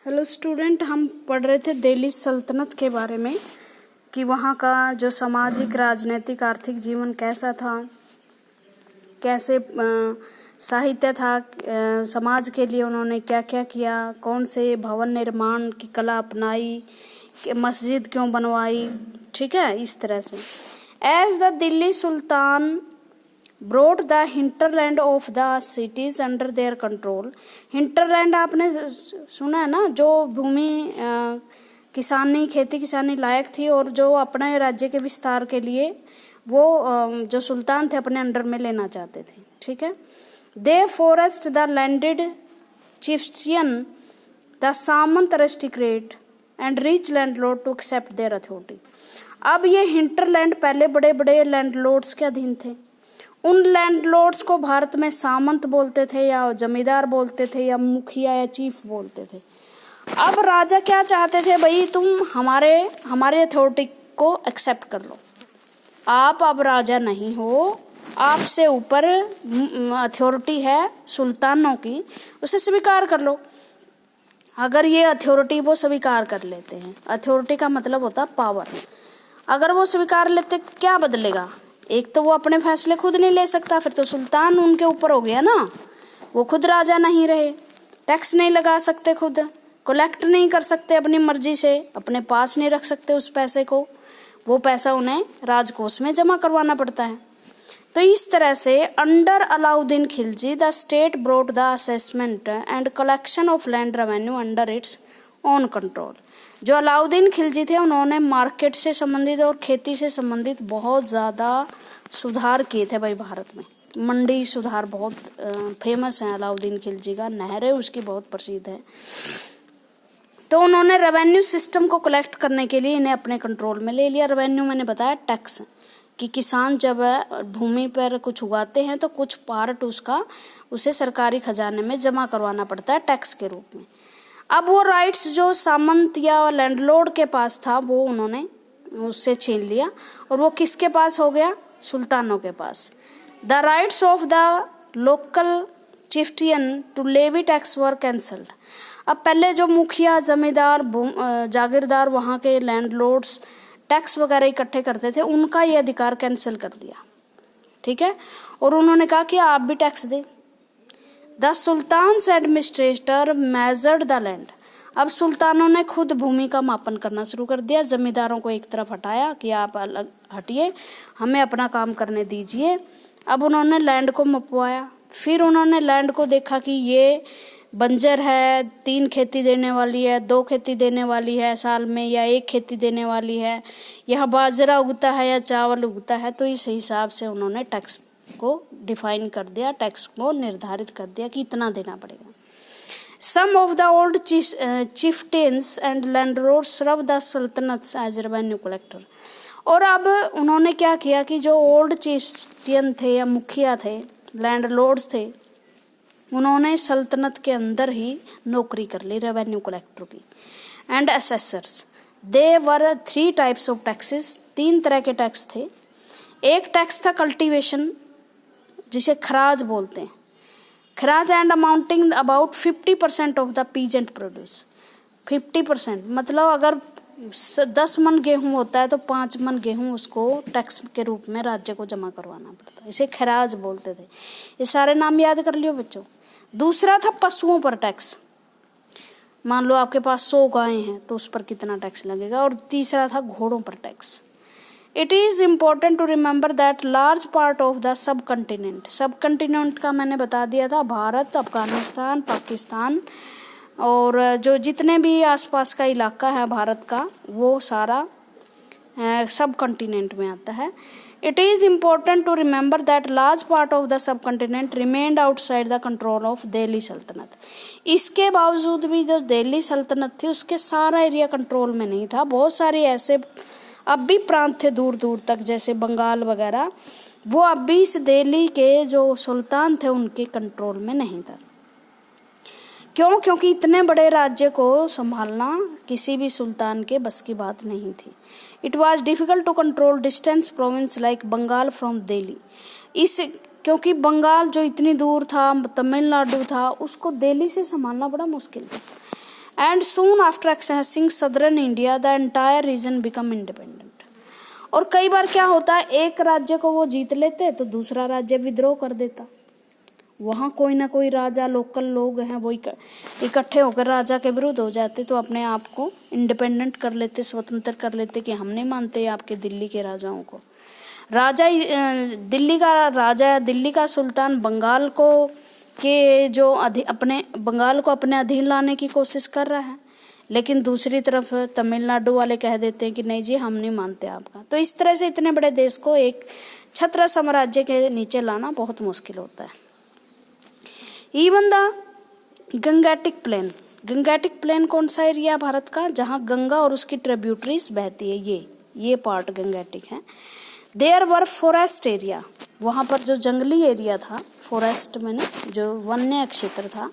Hello student, हम पढ़ रहे थे दिल्ली सल्तनत के बारे में कि वहाँ का जो सामाजिक, राजनीतिक, आर्थिक जीवन कैसा था, कैसे साहित्य था, समाज के लिए उन्होंने क्या क्या किया, कौन से भवन निर्माण की कला अपनाई, मस्जिद क्यों बनवाई। ठीक है, इस तरह से as the Delhi sultan broad the hinterland of the cities under their control. Hinterland आपने सुना है ना, जो भूमि किसानी, खेती किसानी लायक थी और जो अपने राज्य के विस्तार के लिए वो जो सुल्तान थे अपने अंडर में लेना चाहते थे। ठीक है, they forced the landed chieftain the सामंत aristocrat and rich landlord to accept their authority. अब ये हिंटरलैंड पहले बड़े बड़े लैंडलॉर्ड्स के अधीन थे। उन लैंडलॉर्ड्स को भारत में सामंत बोलते थे या जमींदार बोलते थे या मुखिया या चीफ बोलते थे। अब राजा क्या चाहते थे, भाई तुम हमारे अथॉरिटी को एक्सेप्ट कर लो, आप अब राजा नहीं हो, आपसे ऊपर अथॉरिटी है सुल्तानों की, उसे स्वीकार कर लो। अगर ये अथॉरिटी वो स्वीकार कर लेते हैं, अथॉरिटी का मतलब होता पावर, अगर वो स्वीकार लेते क्या बदलेगा? एक तो वो अपने फैसले खुद नहीं ले सकता, फिर तो सुल्तान उनके ऊपर हो गया ना, वो खुद राजा नहीं रहे, टैक्स नहीं लगा सकते, खुद कलेक्ट नहीं कर सकते अपनी मर्जी से, अपने पास नहीं रख सकते उस पैसे को, वो पैसा उन्हें राजकोष में जमा करवाना पड़ता है। तो इस तरह से under Alauddin Khilji the state brought the assessment and collection of land revenue under its own control. जो अलाउद्दीन खिलजी थे उन्होंने मार्केट से संबंधित और खेती से संबंधित बहुत ज़्यादा सुधार किए थे भाई भारत में। मंडी सुधार बहुत फेमस है अलाउद्दीन खिलजी का, नहरें उसकी बहुत प्रसिद्ध है। तो उन्होंने रेवेन्यू सिस्टम को कलेक्ट करने के लिए इन्हें अपने कंट्रोल में ले लिया। रेवेन्यू मैंने बताया टैक्स, कि किसान जब भूमि पर कुछ उगाते हैं तो कुछ पार्ट उसे सरकारी खजाने में जमा करवाना पड़ता है टैक्स के रूप में। अब वो राइट्स जो सामंत या लैंडलॉर्ड के पास था वो उन्होंने उससे छीन लिया और वो किसके पास हो गया? सुल्तानों के पास। The rights of the local chieftain to levy tax were cancelled. अब पहले जो मुखिया, जमींदार, जागीरदार, वहाँ के लैंडलॉर्ड्स टैक्स वगैरह इकट्ठे करते थे, उनका ये अधिकार कैंसिल कर दिया। ठीक है, और उन्होंने कहा कि आप भी टैक्स दें। The sultans administrator measured the land. अब सुल्तानों ने खुद भूमि का मापन करना शुरू कर दिया, जमींदारों को एक तरफ हटाया कि आप अलग हटिए, हमें अपना काम करने दीजिए। अब उन्होंने लैंड को मपवाया, फिर उन्होंने लैंड को देखा कि ये बंजर है, 3 खेती देने वाली है, 2 खेती देने वाली है साल में, या 1 खेती देने वाली है, यहाँ बाजरा उगता है या चावल उगता है। तो इस हिसाब से उन्होंने टैक्स को डिफाइन कर दिया, टैक्स को निर्धारित कर दिया कि इतना देना पड़ेगा। Some of the old chieftains and landlords serve the sultanate as revenue collector. और अब उन्होंने क्या किया कि जो ओल्ड चिफ्टियन थे या मुखिया थे, लैंडलॉर्ड्स थे, उन्होंने सल्तनत के अंदर ही नौकरी कर ली रेवेन्यू कलेक्टर की। And assessors, they were 3 types of taxes. 3 तरह के टैक्स थे। एक टैक्स था कल्टीवेशन, जिसे खराज बोलते हैं, खराज and amounting about 50% of the peasant produce. 50% मतलब अगर 10 मन गेहूं होता है तो 5 मन गेहूं उसको टैक्स के रूप में राज्य को जमा करवाना पड़ता है, इसे खराज बोलते थे। ये सारे नाम याद कर लियो बच्चों। दूसरा था पशुओं पर टैक्स, मान लो आपके पास 100 गायें हैं तो उस पर कितना टैक्स लगेगा। और तीसरा था घोड़ों पर tax. It is important to remember that large part of the subcontinent, subcontinent का मैंने बता दिया था, भारत, अफगानिस्तान, पाकिस्तान और जो जितने भी आसपास का इलाका है भारत का, वो सारा सब कंटिनेंट में आता है। It is important to remember that large part of the subcontinent remained outside the control of Delhi सल्तनत। इसके बावजूद भी जो दिल्ली सल्तनत थी उसके सारा एरिया कंट्रोल में नहीं था। बहुत सारे ऐसे अब भी प्रांत थे दूर दूर तक, जैसे बंगाल वगैरह, वो अब भी इस दिल्ली के जो सुल्तान थे उनके कंट्रोल में नहीं था। क्यों? क्योंकि इतने बड़े राज्य को संभालना किसी भी सुल्तान के बस की बात नहीं थी। It was difficult to control distance province like Bengal from Delhi. क्योंकि बंगाल जो इतनी दूर था, तमिलनाडु था, उसको दिल्ली से संभालना बड़ा मुश्किल था। And soon after accessing southern India the entire reason become independent. और कई बार क्या होता है, एक राज्य को वो जीत लेते तो दूसरा राज्य विद्रोह कर देता। वहाँ कोई ना कोई राजा, लोकल लोग हैं वो इकट्ठे होकर राजा के विरुद्ध हो जाते, तो अपने आप को इंडिपेंडेंट कर लेते, स्वतंत्र कर लेते कि हम नहीं मानते आपके दिल्ली के राजाओं को। राजा दिल्ली का राजा, दिल्ली का सुल्तान बंगाल को के जो अपने बंगाल को अपने अधीन लाने की कोशिश कर रहा है, लेकिन दूसरी तरफ तमिलनाडु वाले कह देते हैं कि नहीं जी हम नहीं मानते आपका। तो इस तरह से इतने बड़े देश को एक छत्र साम्राज्य के नीचे लाना बहुत मुश्किल होता है। Even the Gangetic plain, Gangetic plain कौन सा एरिया भारत का, जहाँ गंगा और उसकी ट्रिब्यूटरीज बहती है, ये पार्ट गंगेटिक है। देयर वर फॉरेस्ट एरिया, वहाँ पर जो जंगली एरिया था, फॉरेस्ट मैंने जो वन्य क्षेत्र था,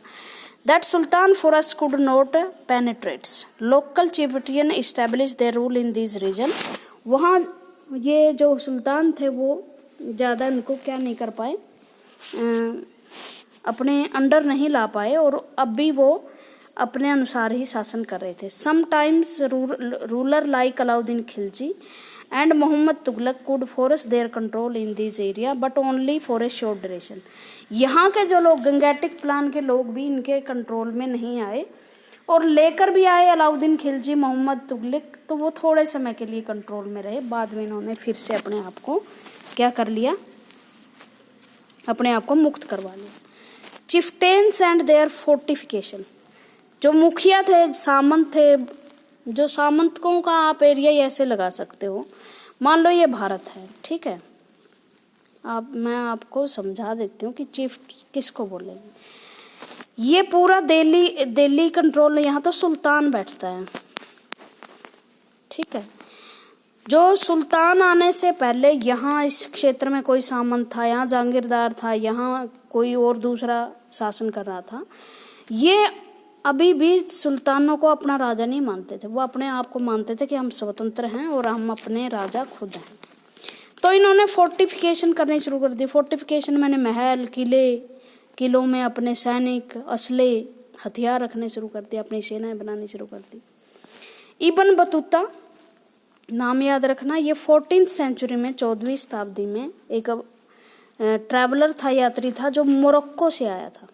that sultan forest could not penetrates, local chieftain establish their rule in this region. वहाँ ये जो सुल्तान थे वो ज़्यादा इनको क्या नहीं कर पाए, अपने अंडर नहीं ला पाए, और अब भी वो अपने अनुसार ही शासन कर रहे थे। Sometimes ruler like Alauddin Khilji and Mohammad Tughlaq could force their control in this area but only for a short duration. यहाँ के जो लोग गंगेटिक प्लान के लोग भी इनके कंट्रोल में नहीं आए, और लेकर भी आए अलाउद्दीन खिलजी, मोहम्मद तुगलक, तो वो थोड़े समय के लिए कंट्रोल में रहे। बाद में इन्होंने फिर से अपने आप को क्या कर लिया, अपने आप को मुक्त करवा लिया। चिफ्टेन्स एंड देयर फोर्टिफिकेशन, जो मुखिया थे, सामंत थे, जो सामंतों का आप एरिया ऐसे लगा सकते हो, मान लो ये भारत है, ठीक है, मैं आपको समझा देती हूँ कि चीफ किसको बोलेंगे। ये पूरा दिल्ली कंट्रोल, यहाँ तो सुल्तान बैठता है, ठीक है। जो सुल्तान आने से पहले यहाँ इस क्षेत्र में कोई सामंत था, यहाँ जागीरदार था, यहाँ कोई और दूसरा शासन कर रहा था। ये अभी भी सुल्तानों को अपना राजा नहीं मानते थे, वो अपने आप को मानते थे कि हम स्वतंत्र हैं और हम अपने राजा खुद हैं। तो इन्होंने फोर्टिफिकेशन करनी शुरू कर दी। फोर्टिफिकेशन मैंने महल, किलों में अपने सैनिक, असले, हथियार रखने शुरू कर दिए, अपनी सेनाएं बनानी शुरू कर दी। इब्न बतूता नाम याद रखना, ये 14th सेंचुरी में, 14वीं शताब्दी में एक ट्रैवलर था, यात्री था, जो मोरक्को से आया था,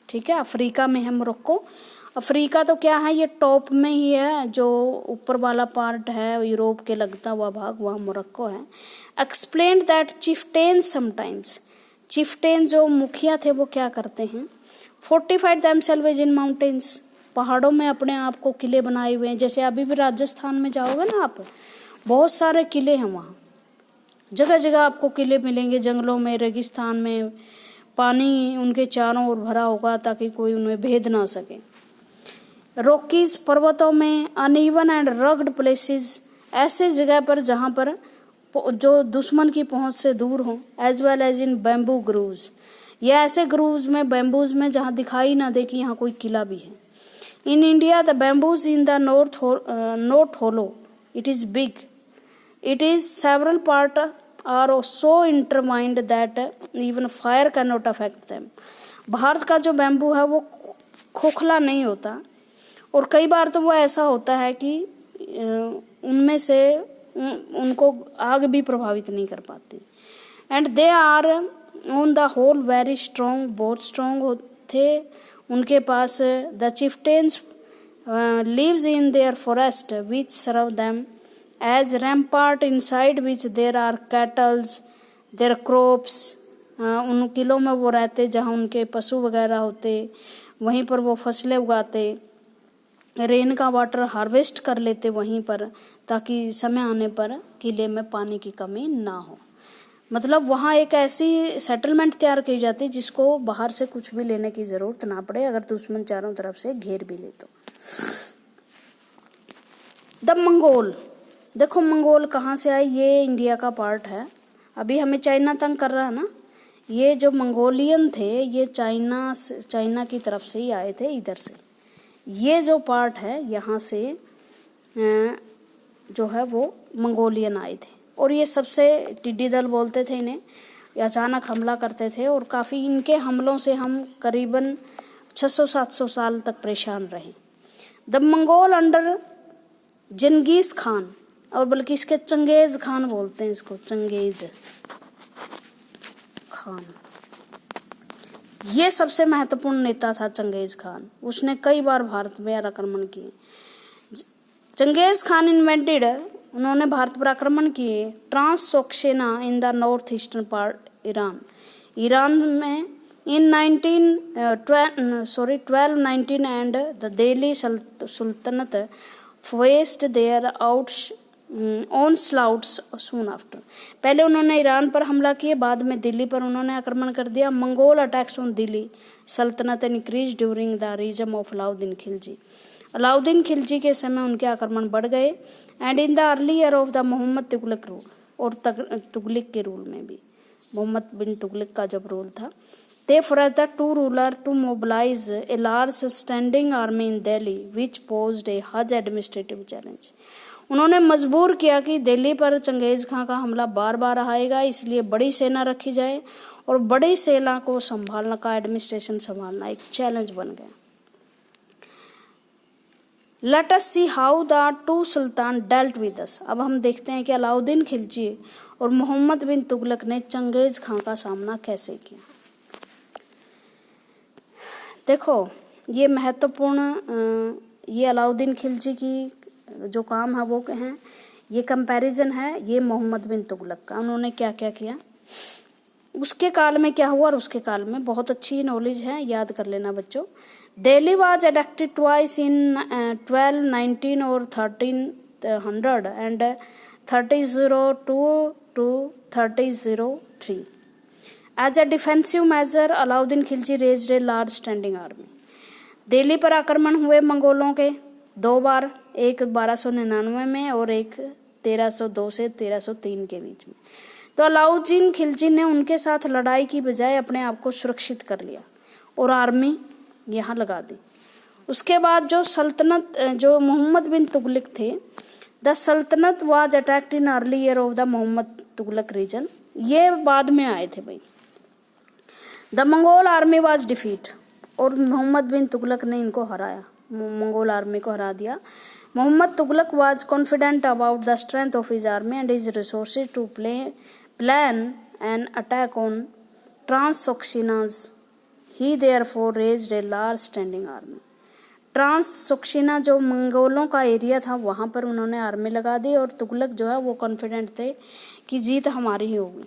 ठीक है। अफ्रीका में है मोरक्को। अफ्रीका तो क्या है, ये टॉप में ही है, जो ऊपर वाला पार्ट है यूरोप के लगता हुआ भाग, वहाँ मोरक्को है। एक्सप्लेन्ड दैट चिफ्टेन्स समटाइम्स, चिफ्टेन जो मुखिया थे वो क्या करते हैं, फोर्टिफाइड देमसेल्व्स इन माउंटेन्स, पहाड़ों में अपने आप को किले बनाए हुए हैं। जैसे अभी भी राजस्थान में जाओगे ना आप, बहुत सारे किले हैं वहाँ, जगह जगह आपको किले मिलेंगे, जंगलों में, रेगिस्तान में, पानी उनके चारों ओर भरा होगा ताकि कोई उन्हें भेद ना सके। रॉकीज, पर्वतों में, अनइवन एंड रग्ड प्लेसेस, ऐसे जगह पर जहाँ पर जो दुश्मन की पहुंच से दूर हो, as well as in bamboo groves, या ऐसे ग्रूव्स में, बैम्बूज में जहाँ दिखाई ना दे कि यहाँ कोई किला भी है। In India the bamboos in the north not hollow, it is big, it is several part are so intertwined that even fire can not affect them. Bharat का जो बैम्बू है वो खोखला नहीं होता, और कई बार तो वो ऐसा होता है कि उनमें से उनको आग भी प्रभावित नहीं कर पाती। And they are on the whole very strong, बहुत स्ट्रॉन्ग थे उनके पास। The chieftains lives in their forest which serve them as rampart inside which there are cattles their crops. उन किलों में वो रहते जहाँ उनके पशु वगैरह होते, वहीं पर वो फसलें उगाते, रेन का वाटर हार्वेस्ट कर लेते वहीं पर, ताकि समय आने पर किले में पानी की कमी ना हो। मतलब वहाँ एक ऐसी सेटलमेंट तैयार की जाती जिसको बाहर से कुछ भी लेने की ज़रूरत ना पड़े, अगर दुश्मन चारों तरफ से घेर भी ले तो। द मंगोल, देखो मंगोल कहाँ से आए, ये इंडिया का पार्ट है। अभी हमें चाइना तंग कर रहा है ना, ये जो मंगोलियन थे ये चाइना की तरफ से ही आए थे, इधर से। ये जो पार्ट है यहाँ से जो है वो मंगोलियन आए थे, और ये सबसे टिड्डी दल बोलते थे इन्हें। ये अचानक हमला करते थे, और काफ़ी इनके हमलों से हम करीबन 600-700 साल तक परेशान रहे। द मंगोल अंडर जंगीज खान, और बल्कि इसके चंगेज खान बोलते हैं इसको, चंगेज खान। ये सबसे महत्वपूर्ण नेता था चंगेज खान, उसने कई बार भारत में आक्रमण किए। चंगेज खान इन्वेंटेड, उन्होंने भारत पर आक्रमण किए Transoxiana in the north eastern part Iran, Iran में in 1219 and the Delhi sultanate faced their onslaughts soon after। पहले उन्होंने ईरान पर हमला किया, बाद में दिल्ली पर उन्होंने आक्रमण कर दिया। मंगोल अटैक्स ऑन दिल्ली सल्तनत increase during the region of Alauddin Khilji, Alauddin Khilji के समय उनके आक्रमण बढ़ गए। And in the early year of the Mohammad Tughlaq rule, और तुगलक के रूल में भी, मोहम्मद बिन तुगलक का जब रूल था, they forced the two rulers to mobilize a large standing army in Delhi which posed a huge administrative challenge। उन्होंने मजबूर किया कि दिल्ली पर चंगेज खां का हमला बार बार आएगा, इसलिए बड़ी सेना रखी जाए, और बड़ी सेना को संभालना का एडमिनिस्ट्रेशन संभालना एक चैलेंज बन गया। Let us see how the two Sultan dealt with us. अब हम देखते हैं कि अलाउद्दीन खिलजी और मोहम्मद बिन तुगलक ने चंगेज खां का सामना कैसे किया। देखो ये महत्वपूर्ण, ये अलाउद्दीन खिलजी की जो काम है वो हैं, ये कंपैरिजन है ये मोहम्मद बिन तुगलक का, उन्होंने क्या क्या किया, उसके काल में क्या हुआ और उसके काल में। बहुत अच्छी नॉलेज है, याद कर लेना बच्चों। Delhi was adapted twice in 1219 और 1300 and 1302 to 1303। As a defensive measure Alauddin Khilji raised a large standing army. Delhi पर आक्रमण हुए मंगोलों के दो बार, एक 1299 में और एक 1302 से 1303 के बीच में। तो अलाउद्दीन खिलजी ने उनके साथ लड़ाई की बजाय अपने आप को सुरक्षित कर लिया और आर्मी यहाँ लगा दी। उसके बाद जो मोहम्मद बिन तुगलक थे, the sultanate was attacked in early year of the Mohammad Tughlaq region, ये बाद में आए थे भाई। The Mongol army was defeat, और मोहम्मद बिन तुगलक ने इनको हराया, मंगोल आर्मी को हरा दिया। Mohammad Tughlaq was confident about the strength of his army and his resources to plan an attack on Transoxiana. He therefore raised a large standing army. Transoxiana जो मंगोलों का एरिया था वहां पर उन्होंने आर्मी लगा दी, और तुगलक जो है वो कॉन्फिडेंट थे कि जीत हमारी ही होगी।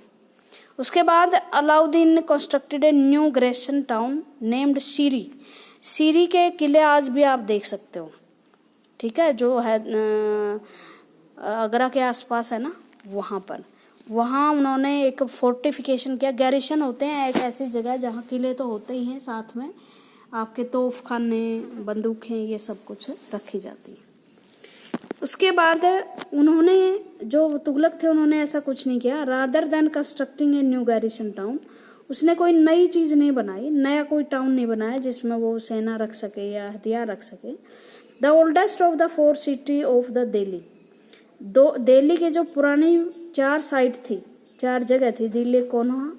उसके बाद अलाउद्दीन ने constructed a new garrison town named Siri. Siri के किले आज भी आप देख सकते हो, ठीक है, जो है आगरा के आसपास है ना, वहाँ उन्होंने एक फोर्टिफिकेशन किया। गैरिशन होते हैं एक ऐसी जगह जहाँ किले तो होते ही हैं, साथ में आपके तोफ खाने, बंदूकें, ये सब कुछ रखी जाती है। उसके बाद उन्होंने, जो तुगलक थे, उन्होंने ऐसा कुछ नहीं किया। Rather than constructing a new garrison town, उसने कोई नई चीज नहीं बनाई, नया कोई टाउन नहीं बनाया जिसमें वो सेना रख सके या हथियार रख सके। The oldest of the 4 city of the Delhi, Delhi के जो पुरानी 4 साइट थी, 4 जगह थी, दिल्ली कोनहा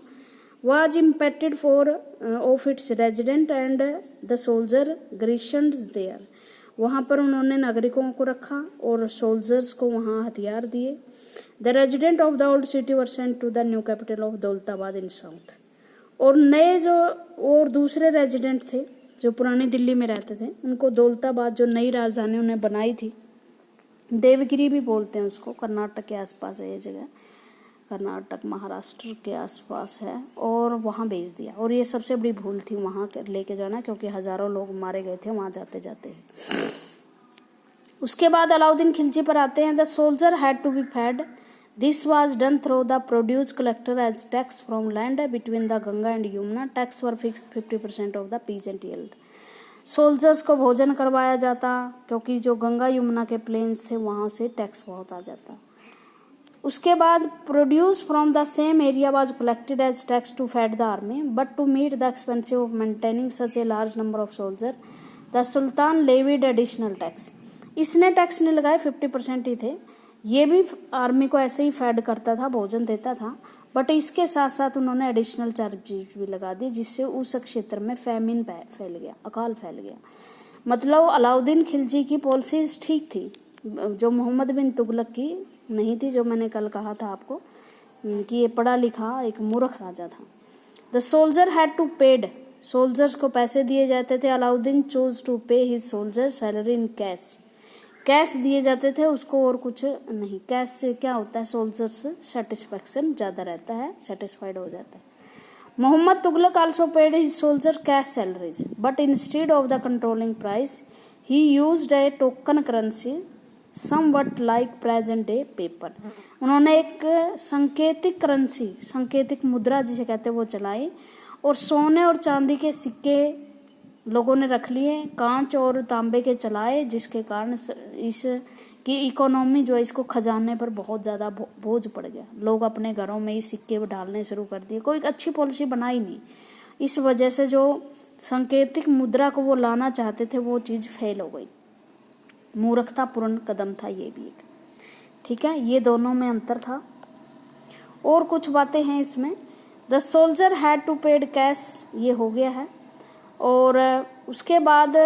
was impacted for of its resident and the soldier garrisoned there। वहाँ पर उन्होंने नागरिकों को रखा और सोल्जर्स को वहाँ हथियार दिए। The resident of the old city were sent to the new capital of Daulatabad in south. और नए जो और दूसरे रेजिडेंट थे जो पुरानी दिल्ली में रहते थे, उनको दौलताबाद जो नई राजधानी उन्हें बनाई थी, देवगिरी भी बोलते हैं उसको, कर्नाटक के आसपास है ये जगह, कर्नाटक महाराष्ट्र के आसपास है, और वहाँ भेज दिया। और ये सबसे बड़ी भूल थी वहाँ लेके जाना, क्योंकि हजारों लोग मारे गए थे वहाँ जाते जाते। उसके बाद अलाउद्दीन खिलजी पर आते हैं। The soldier had to be fed, this was done through the produce collector as tax from land between the Ganga and Yamuna. Tax were fix 50% of the peasant yield. Soldiers को भोजन करवाया जाता, क्योंकि जो गंगा यमुना के प्लेन्स थे वहाँ से टैक्स बहुत आ जाता। उसके बाद produce from the same area was collected as tax to fed the army, but to meet the expensive of maintaining such a large number of soldier the sultan levied additional tax. इसने tax नहीं लगाए, 50% ही थे। ये भी army को ऐसे ही fade करता था, भोजन देता था, बट इसके साथ साथ उन्होंने एडिशनल चार्जेस भी लगा दिए, जिससे उस क्षेत्र में फैमिन फैल गया, अकाल फैल गया। मतलब अलाउद्दीन खिलजी की पॉलिसीज ठीक थी, जो मोहम्मद बिन तुगलक की नहीं थी, जो मैंने कल कहा था आपको कि ये पढ़ा लिखा एक मूर्ख राजा था। The soldier had to paid, soldiers को पैसे दिए जाते थे। Alauddin chose to pay his soldier salary in cash, cash दिए जाते थे उसको और कुछ नहीं। कैश से क्या होता है, सोल्जर्स सेटिस्फेक्शन ज़्यादा रहता है, सेटिस्फाइड हो जाता है। Mohammad Tughlaq also paid his soldier cash salaries but instead of the controlling price he used a token currency somewhat like present day paper. उन्होंने एक सांकेतिक करेंसी, सांकेतिक मुद्रा जिसे कहते हैं वो चलाई, और सोने और चांदी के सिक्के लोगों ने रख लिए, कांच और तांबे के चलाए, जिसके कारण इस की इकोनॉमी जो है इसको खजाने पर बहुत ज़्यादा बोझ पड़ गया। लोग अपने घरों में ही सिक्के डालने शुरू कर दिए, कोई अच्छी पॉलिसी बनाई नहीं। इस वजह से जो सांकेतिक मुद्रा को वो लाना चाहते थे वो चीज़ फेल हो गई। मूर्खतापूर्ण कदम था ये भी एक, ठीक है। ये दोनों में अंतर था। और कुछ बातें हैं इसमें। The soldier had to paid cash, ये हो गया है। और उसके बाद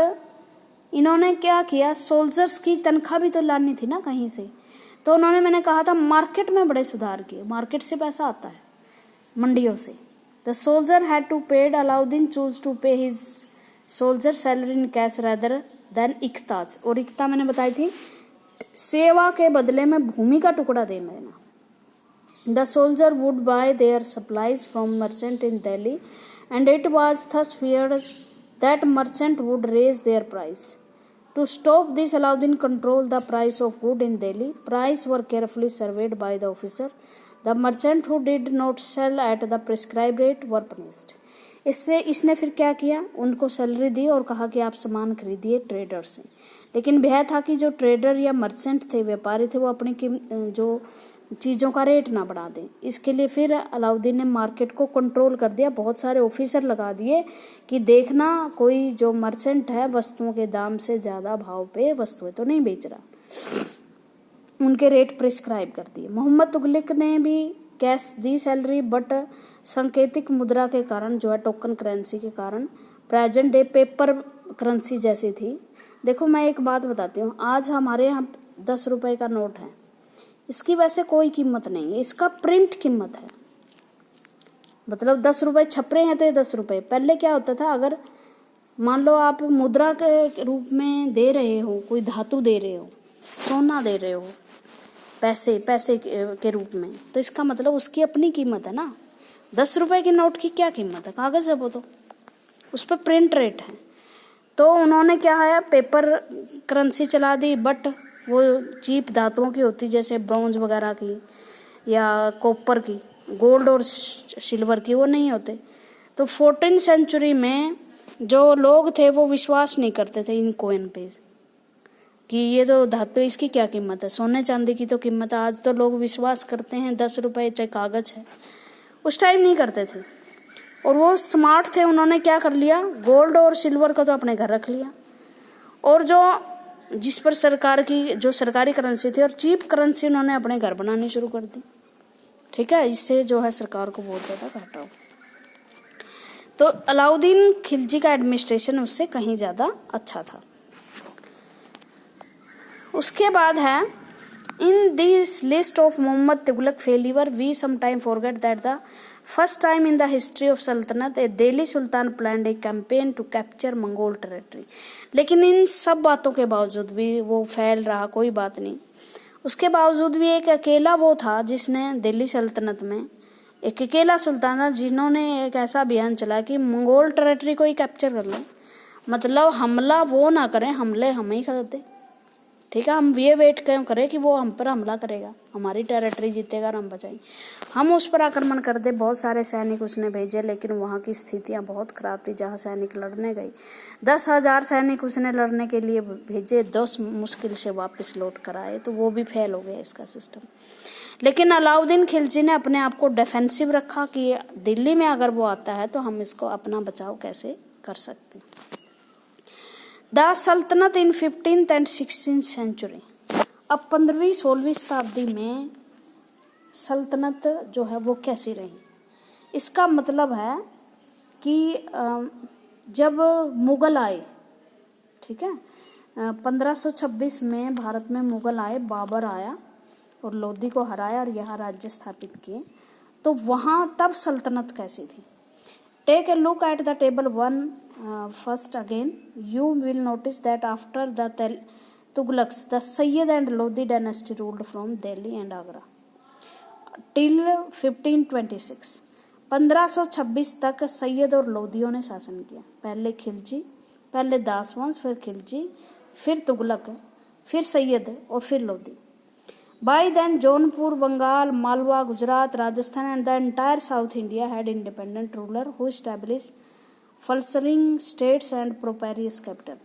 इन्होंने क्या किया, सोल्जर्स की तनख्वाह भी तो लानी थी ना कहीं से, तो उन्होंने, मैंने कहा था मार्केट में बड़े सुधार किए। मार्केट से पैसा आता है, मंडियों से। The soldier had to paid, Alauddin choose to pay his soldier salary in cash rather than इख्ताज। और इख्ता मैंने बताई थी, सेवा के बदले में भूमि का टुकड़ा देना। The soldier would buy there supplies from merchant in Delhi and it was thus feared that merchant would raise their price. To stop this, Alauddin controlled the price of goods in Delhi. Prices were carefully surveyed by the officer. The merchant who did not sell at the prescribed rate were punished. इससे इसने फिर क्या किया, उनको salary दी और कहा कि आप सामान खरीदिए ट्रेडर से। लेकिन भय था कि जो ट्रेडर या मर्चेंट थे, व्यापारी थे, वो अपनी जो चीज़ों का रेट ना बढ़ा दें। इसके लिए फिर अलाउद्दीन ने मार्केट को कंट्रोल कर दिया, बहुत सारे ऑफिसर लगा दिए कि देखना कोई जो मर्चेंट है वस्तुओं के दाम से ज़्यादा भाव पे वस्तुएं तो नहीं बेच रहा। उनके रेट प्रिस्क्राइब कर दिए। मोहम्मद तुगलक ने भी कैश दी सैलरी, बट सांकेतिक मुद्रा के कारण जो है, टोकन करेंसी के कारण, प्रेजेंट डे पेपर करेंसी जैसी थी। देखो मैं एक बात बताती हूँ, आज हमारे यहाँ 10 रुपए का नोट है, इसकी वैसे कोई कीमत नहीं है, इसका प्रिंट कीमत है। मतलब 10 रुपए छप रहे हैं तो ये 10 रुपए। पहले क्या होता था, अगर मान लो आप मुद्रा के रूप में दे रहे हो, कोई धातु दे रहे हो, सोना दे रहे हो, पैसे के रूप में, तो इसका मतलब उसकी अपनी कीमत है ना। 10 रुपए के नोट की क्या कीमत है, कागज है वो, तो उस पर प्रिंट रेट है। तो उन्होंने क्या है, पेपर करेंसी चला दी, बट वो चीप धातुओं की होती, जैसे ब्रॉन्ज वगैरह की या कॉपर की, गोल्ड और सिल्वर की वो नहीं होते। तो 14वीं सेंचुरी में जो लोग थे वो विश्वास नहीं करते थे इन कॉइन पे कि ये तो धातु, इसकी क्या कीमत है, सोने चांदी की तो कीमत है। आज तो लोग विश्वास करते हैं, 10 रुपए चाहे कागज है, उस टाइम नहीं करते थे। और वो स्मार्ट थे, उन्होंने क्या कर लिया, गोल्ड और सिल्वर को तो अपने घर रख लिया, और जो जिस पर सरकार की जो सरकारी करेंसी थी और चीप करेंसी उन्होंने अपने घर बनानी शुरू कर दी, ठीक है। इससे जो है सरकार को बहुत ज़्यादा घाटा हो। तो अलाउद्दीन खिलजी का एडमिनिस्ट्रेशन उससे कहीं ज़्यादा अच्छा था। उसके बाद है, in this list of Mohammad Tughlaq failure we sometime forget that the first time in the history of sultanate a Delhi sultan planned a campaign to capture Mongol territory. लेकिन इन सब बातों के बावजूद भी वो फैल रहा, कोई बात नहीं, उसके बावजूद भी एक अकेला वो था जिसने दिल्ली सल्तनत में, एक अकेला सुल्तान था जिन्होंने एक ऐसा अभियान चला कि मंगोल टेरिटरी को ही कैप्चर कर लो। मतलब हमला वो ना करें, हमले हम ही कर दें, ठीक है। हम ये वेट क्यों करें कि वो हम पर हमला करेगा, हमारी टेरिटरी जीतेगा और हम बचाएंगे, हम उस पर आक्रमण कर दे। बहुत सारे सैनिक उसने भेजे, लेकिन वहाँ की स्थितियाँ बहुत खराब थी जहाँ सैनिक लड़ने गई। 10,000 सैनिक उसने लड़ने के लिए भेजे, 10 मुश्किल से वापस लौट कर आए, तो वो भी फेल हो गया इसका सिस्टम। लेकिन अलाउद्दीन खिलजी ने अपने आप को डिफेंसिव रखा कि दिल्ली में अगर वो आता है तो हम इसको अपना बचाव कैसे कर सकते हैं। द सल्तनत इन 15th and 16th सेंचुरी। अब 15वीं 16वीं शताब्दी में सल्तनत जो है वो कैसी रही, इसका मतलब है कि जब मुगल आए ठीक है। 1526 में भारत में मुगल आए, बाबर आया और लोधी को हराया और यहाँ राज्य स्थापित किए। तो वहाँ तब सल्तनत कैसी थी? Take a look at the table 1 first again, you will notice that after the Tughlaqs the Sayyid and Lodi dynasty ruled from Delhi and Agra till 1526। 1526 तक सैयद और लोधियों ने शासन किया। पहले दास वंश, फिर खिलजी, फिर तुगलक, फिर सैयद और फिर Lodi. By then Jaunpur, Bengal, Malwa, Gujarat, Rajasthan and the entire south India had independent ruler who establish flourishing states and prosperous capital.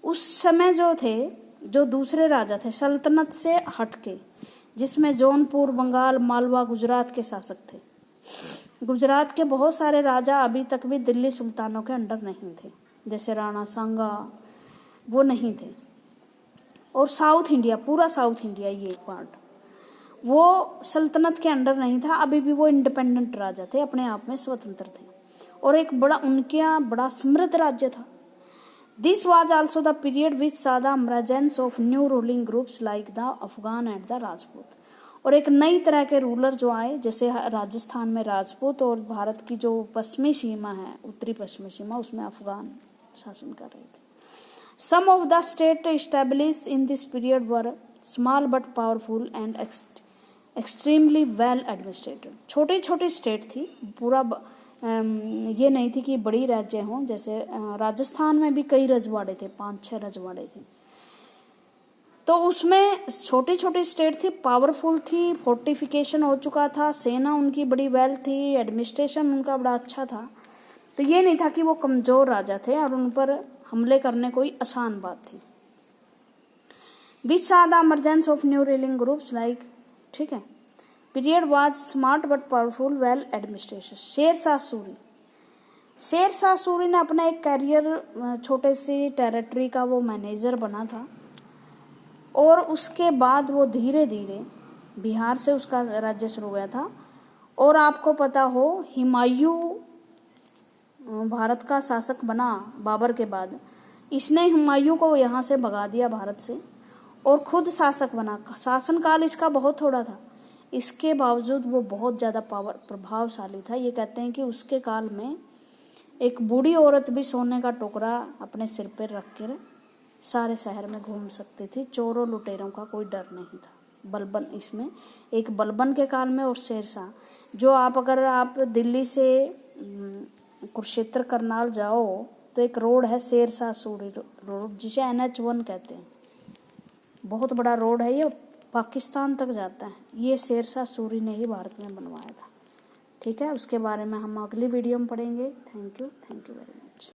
उस समय जो दूसरे राजा थे सल्तनत से हटके, जिसमें जौनपुर, बंगाल, मालवा, गुजरात के शासक थे। गुजरात के बहुत सारे राजा अभी तक भी दिल्ली सुल्तानों के अंडर नहीं थे, जैसे राणा सांगा, वो नहीं थे। और साउथ इंडिया, पूरा साउथ इंडिया, ये पार्ट, वो सल्तनत के अंडर नहीं था। अभी भी वो इंडिपेंडेंट राजा थे, अपने आप में स्वतंत्र थे और एक उनके यहाँ बड़ा समृद्ध राज्य था। This was also the period which saw the emergence of new ruling groups like the Afghan and the Rajput. और एक नई तरह के रूलर जो आए, जैसे राजस्थान में राजपूत और भारत की जो पश्चिमी सीमा है, उत्तरी पश्चिमी सीमा, उसमें अफगान शासन कर रहे थे। Some of the states established in this period were small but powerful and extremely well administrated। छोटी छोटी स्टेट थी, पूरा ये नहीं थी कि बड़ी राज्य हों। जैसे राजस्थान में भी कई रजवाड़े थे, 5-6 रजवाड़े थे। तो उसमें छोटी छोटी स्टेट थी, पावरफुल थी, फोर्टिफिकेशन हो चुका था, सेना उनकी बड़ी वेल थी, एडमिनिस्ट्रेशन उनका बड़ा अच्छा था। तो ये नहीं था कि वो कमजोर राजा थे और उन पर हमले करने कोई आसान बात थी। Which saw the emergence of new ruling groups like, ठीक है, period was smart but powerful, well administration. Sher Shah Suri ने अपना एक कैरियर छोटे सी टेरिटरी का वो मैनेजर बना था और उसके बाद वो धीरे धीरे बिहार से उसका राज्य शुरू हुआ था। और आपको पता हो, हुमायूं भारत का शासक बना बाबर के बाद, इसने हुमायूं को यहाँ से भगा दिया भारत से और खुद शासक बना। शासनकाल इसका बहुत थोड़ा था, इसके बावजूद वो बहुत ज़्यादा प्रभावशाली था। ये कहते हैं कि उसके काल में एक बूढ़ी औरत भी सोने का टुकड़ा अपने सिर पर रख कर सारे शहर में घूम सकती थी। चोरों लुटेरों का कोई डर नहीं था। बलबन, इसमें एक बलबन के काल में और शेरशाह, जो अगर आप दिल्ली से कुरुक्षेत्र करनाल जाओ तो एक रोड है शेरशाह सूरी रोड, जिसे NH1 कहते हैं। बहुत बड़ा रोड है, ये पाकिस्तान तक जाता है। ये शेरशाह सूरी ने ही भारत में बनवाया था। ठीक है, उसके बारे में हम अगली वीडियो में पढ़ेंगे। Thank you very much.